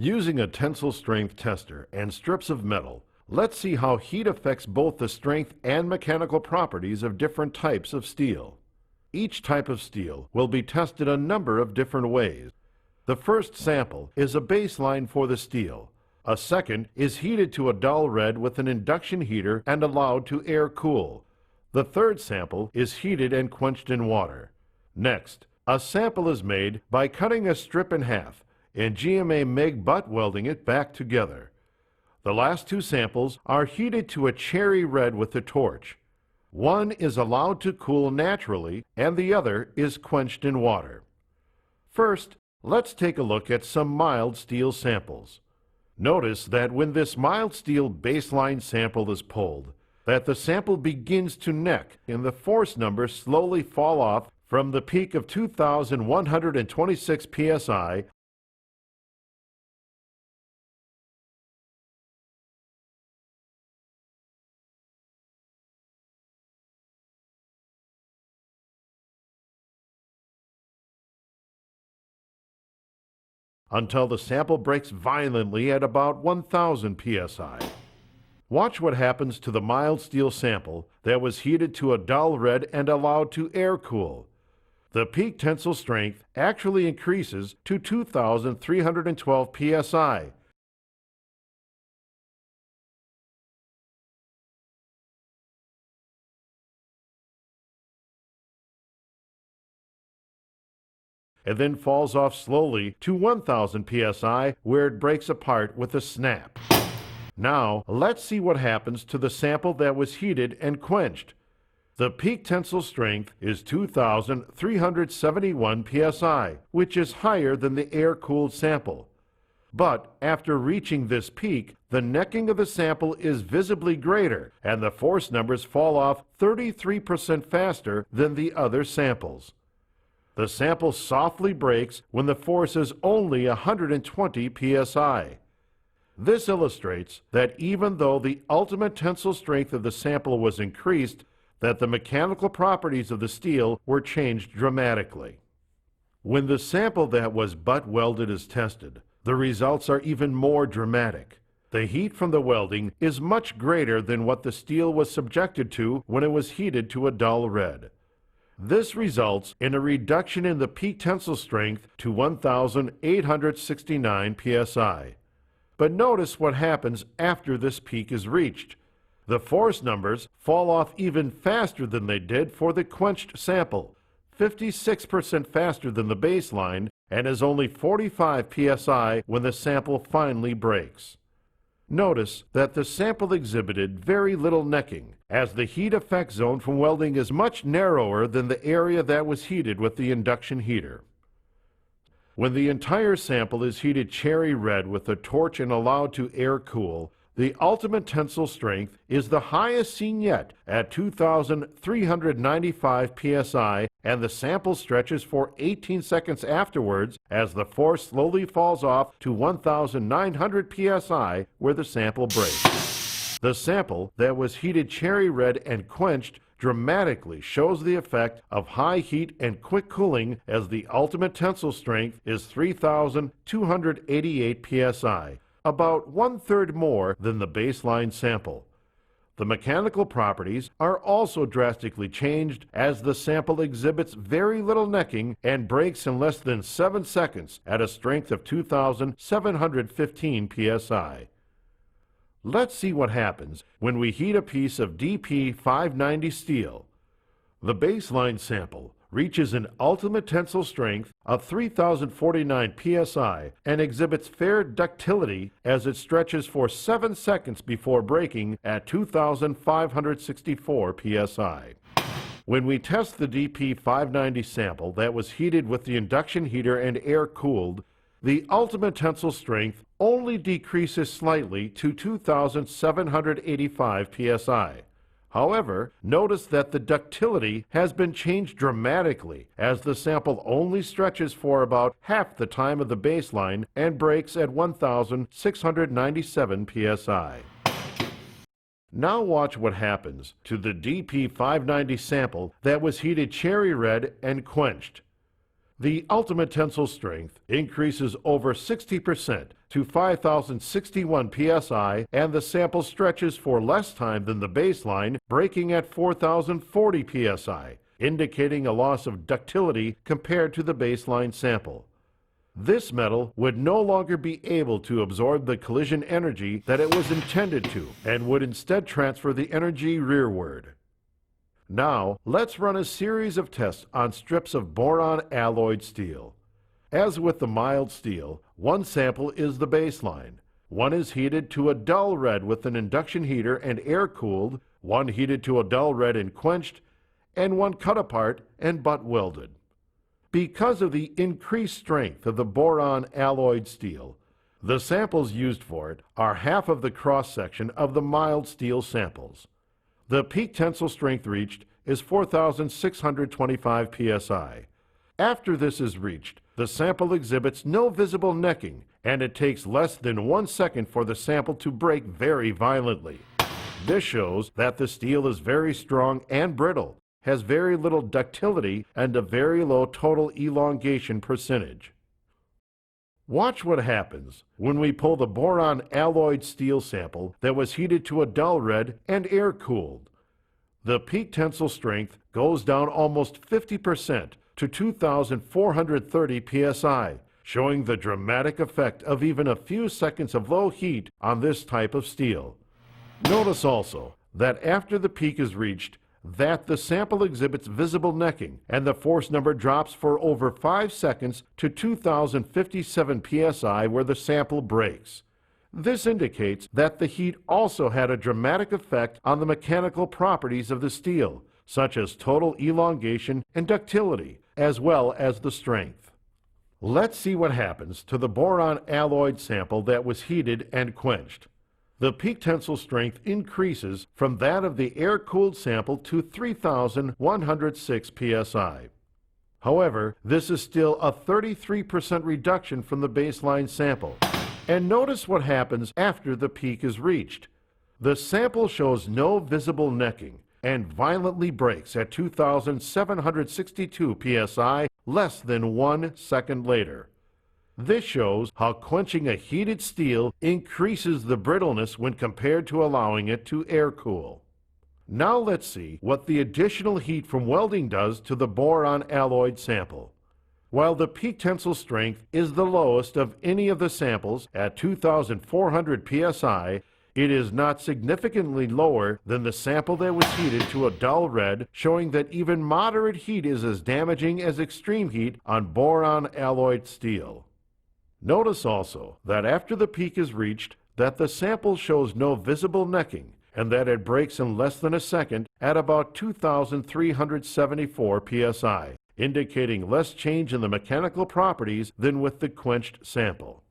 Using a tensile strength tester and strips of metal, let's see how heat affects both the strength and mechanical properties of different types of steel. Each type of steel will be tested a number of different ways. The first sample is a baseline for the steel. A second is heated to a dull red with an induction heater and allowed to air cool. The third sample is heated and quenched in water. Next, a sample is made by cutting a strip in half and GMA MIG butt welding it back together. The last two samples are heated to a cherry red with a torch. One is allowed to cool naturally and the other is quenched in water. First, let's take a look at some mild steel samples. Notice that when this mild steel baseline sample is pulled, that the sample begins to neck and the force numbers slowly fall off from the peak of 2,126 psi until the sample breaks violently at about 1,000 psi. Watch what happens to the mild steel sample that was heated to a dull red and allowed to air cool. The peak tensile strength actually increases to 2,312 psi. And then falls off slowly to 1,000 psi where it breaks apart with a snap. Now, let's see what happens to the sample that was heated and quenched. The peak tensile strength is 2,371 psi, which is higher than the air-cooled sample. But after reaching this peak, the necking of the sample is visibly greater, and the force numbers fall off 33% faster than the other samples. The sample softly breaks when the force is only 120 psi. This illustrates that even though the ultimate tensile strength of the sample was increased, that the mechanical properties of the steel were changed dramatically. When the sample that was butt welded is tested, the results are even more dramatic. The heat from the welding is much greater than what the steel was subjected to when it was heated to a dull red. This results in a reduction in the peak tensile strength to 1,869 psi. But notice what happens after this peak is reached. The force numbers fall off even faster than they did for the quenched sample, 56% faster than the baseline, and is only 45 psi when the sample finally breaks. Notice that the sample exhibited very little necking, as the heat effect zone from welding is much narrower than the area that was heated with the induction heater. When the entire sample is heated cherry red with a torch and allowed to air cool, the ultimate tensile strength is the highest seen yet at 2,395 psi, and the sample stretches for 18 seconds afterwards as the force slowly falls off to 1,900 psi where the sample breaks. The sample that was heated cherry red and quenched dramatically shows the effect of high heat and quick cooling, as the ultimate tensile strength is 3,288 psi, about 1/3 more than the baseline sample. The mechanical properties are also drastically changed, as the sample exhibits very little necking and breaks in less than 7 seconds at a strength of 2,715 psi. Let's see what happens when we heat a piece of DP 590 steel. The baseline sample reaches an ultimate tensile strength of 3,049 psi and exhibits fair ductility as it stretches for 7 seconds before breaking at 2,564 psi. When we test the DP 590 sample that was heated with the induction heater and air cooled, the ultimate tensile strength only decreases slightly to 2,785 psi. However, notice that the ductility has been changed dramatically, as the sample only stretches for about half the time of the baseline and breaks at 1,697 psi. Now watch what happens to the DP 590 sample that was heated cherry red and quenched. The ultimate tensile strength increases over 60% to 5,061 psi, and the sample stretches for less time than the baseline, breaking at 4,040 psi, indicating a loss of ductility compared to the baseline sample. This metal would no longer be able to absorb the collision energy that it was intended to, and would instead transfer the energy rearward. Now, let's run a series of tests on strips of boron alloyed steel. As with the mild steel, one sample is the baseline. One is heated to a dull red with an induction heater and air-cooled, one heated to a dull red and quenched, and one cut apart and butt welded. Because of the increased strength of the boron alloyed steel, the samples used for it are half of the cross-section of the mild steel samples. The peak tensile strength reached is 4,625 psi. After this is reached, the sample exhibits no visible necking, and it takes less than 1 second for the sample to break very violently. This shows that the steel is very strong and brittle, has very little ductility, and a very low total elongation percentage. Watch what happens when we pull the boron alloyed steel sample that was heated to a dull red and air-cooled. The peak tensile strength goes down almost 50% to 2,430 psi, showing the dramatic effect of even a few seconds of low heat on this type of steel. Notice also that after the peak is reached, that the sample exhibits visible necking, and the force number drops for over 5 seconds to 2,057 psi where the sample breaks. This indicates that the heat also had a dramatic effect on the mechanical properties of the steel, such as total elongation and ductility, as well as the strength. Let's see what happens to the boron alloyed sample that was heated and quenched. The peak tensile strength increases from that of the air-cooled sample to 3,106 psi. However, this is still a 33% reduction from the baseline sample. And notice what happens after the peak is reached. The sample shows no visible necking and violently breaks at 2,762 psi less than 1 second later. This shows how quenching a heated steel increases the brittleness when compared to allowing it to air-cool. Now let's see what the additional heat from welding does to the boron alloyed sample. While the peak tensile strength is the lowest of any of the samples at 2,400 psi, it is not significantly lower than the sample that was heated to a dull red, showing that even moderate heat is as damaging as extreme heat on boron alloyed steel. Notice also that after the peak is reached, that the sample shows no visible necking, and that it breaks in less than a second at about 2,374 psi, indicating less change in the mechanical properties than with the quenched sample.